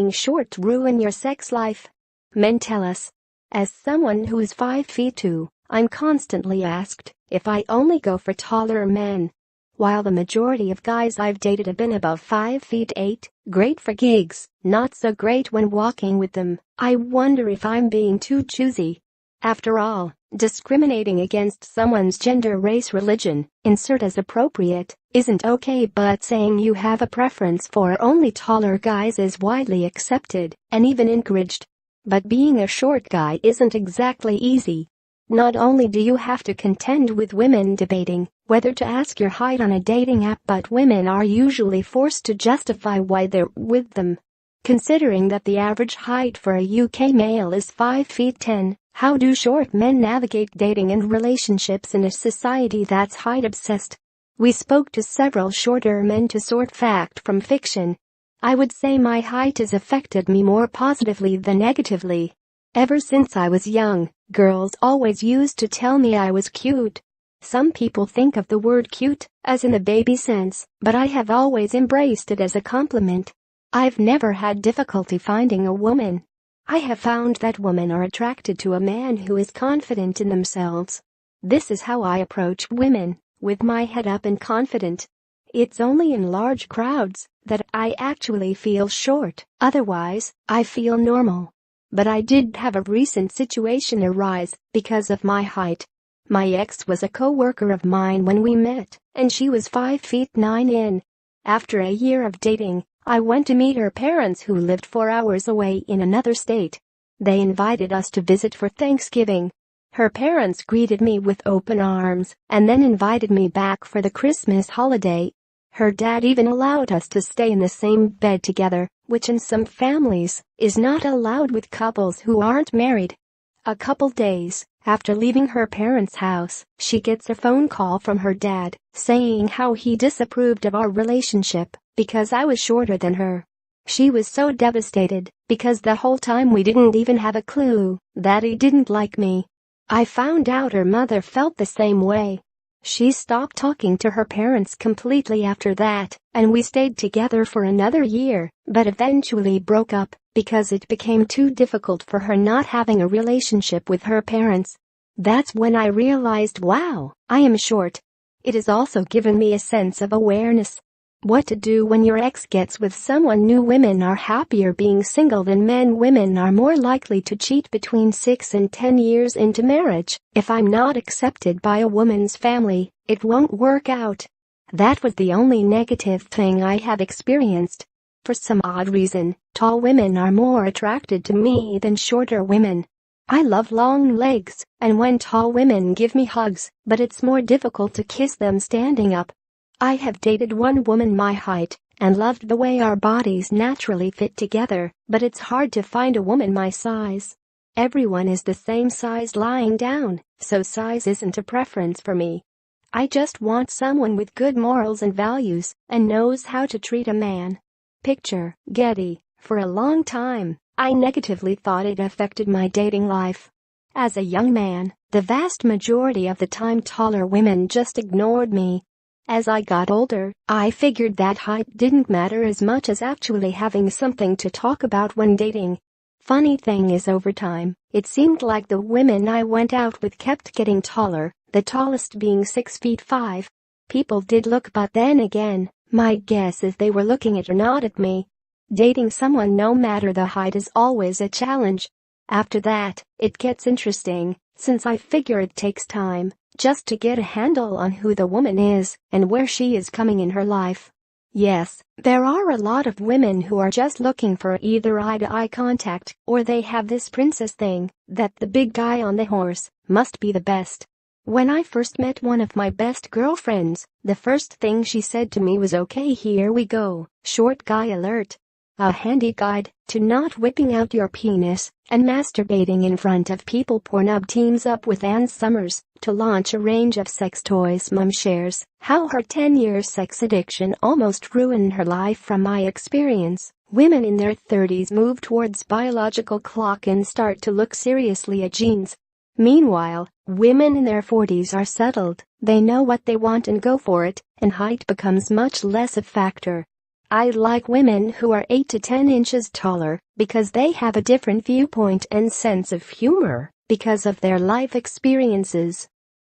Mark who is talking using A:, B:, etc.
A: being short ruin your sex life? Men tell us. As someone who's 5 feet 2, I'm constantly asked if I only go for taller men. While the majority of guys I've dated have been above 5 feet 8, great for gigs, not so great when walking with them, I wonder if I'm being too choosy. After all, discriminating against someone's gender, race, religion, insert as appropriate, isn't okay, but saying you have a preference for only taller guys is widely accepted and even encouraged. But being a short guy isn't exactly easy. Not only do you have to contend with women debating whether to ask your height on a dating app, but women are usually forced to justify why they're with them. Considering that the average height for a UK male is 5 feet 10, how do short men navigate dating and relationships in a society that's height-obsessed? We spoke to several shorter men to sort fact from fiction. I would say my height has affected me more positively than negatively. Ever since I was young, girls always used to tell me I was cute. Some people think of the word cute as in the baby sense, but I have always embraced it as a compliment. I've never had difficulty finding a woman. I have found that women are attracted to a man who is confident in themselves. This is how I approach women, with my head up and confident. It's only in large crowds that I actually feel short, otherwise, I feel normal. But I did have a recent situation arise because of my height. My ex was a co-worker of mine when we met, and she was 5 feet 9 in. After a year of dating, I went to meet her parents, who lived 4 hours away in another state. They invited us to visit for Thanksgiving. Her parents greeted me with open arms and then invited me back for the Christmas holiday. Her dad even allowed us to stay in the same bed together, which in some families is not allowed with couples who aren't married. A couple days after leaving her parents' house, she gets a phone call from her dad saying how he disapproved of our relationship because I was shorter than her. She was so devastated because the whole time we didn't even have a clue that he didn't like me. I found out her mother felt the same way. She stopped talking to her parents completely after that, and we stayed together for another year, but eventually broke up because it became too difficult for her not having a relationship with her parents. That's when I realized, wow, I am short. It has also given me a sense of awareness. What to do when your ex gets with someone new. Women are happier being single than men. Women are more likely to cheat between 6 and 10 years into marriage. If I'm not accepted by a woman's family, it won't work out. That was the only negative thing I have experienced. For some odd reason, tall women are more attracted to me than shorter women. I love long legs, and when tall women give me hugs, but it's more difficult to kiss them standing up. I have dated one woman my height and loved the way our bodies naturally fit together, but it's hard to find a woman my size. Everyone is the same size lying down, so size isn't a preference for me. I just want someone with good morals and values and knows how to treat a man. Picture, Getty. For a long time, I negatively thought it affected my dating life. As a young man, the vast majority of the time taller women just ignored me. As I got older, I figured that height didn't matter as much as actually having something to talk about when dating. Funny thing is, over time, it seemed like the women I went out with kept getting taller, the tallest being 6 feet 5. People did look, but then again, my guess is they were looking at or not at me. Dating someone no matter the height is always a challenge. After that, it gets interesting, since I figure it takes time just to get a handle on who the woman is and where she is coming in her life. Yes, there are a lot of women who are just looking for either eye-to-eye contact or they have this princess thing that the big guy on the horse must be the best. When I first met one of my best girlfriends, the first thing she said to me was, "Okay, here we go, short guy alert." A handy guide to not whipping out your penis and masturbating in front of people. Pornhub teams up with Ann Summers to launch a range of sex toys. Mom shares how her 10-year sex addiction almost ruined her life. From my experience, women in their 30s move towards biological clock and start to look seriously at genes. Meanwhile, women in their 40s are settled, they know what they want and go for it, and height becomes much less a factor. I like women who are 8 to 10 inches taller because they have a different viewpoint and sense of humor because of their life experiences.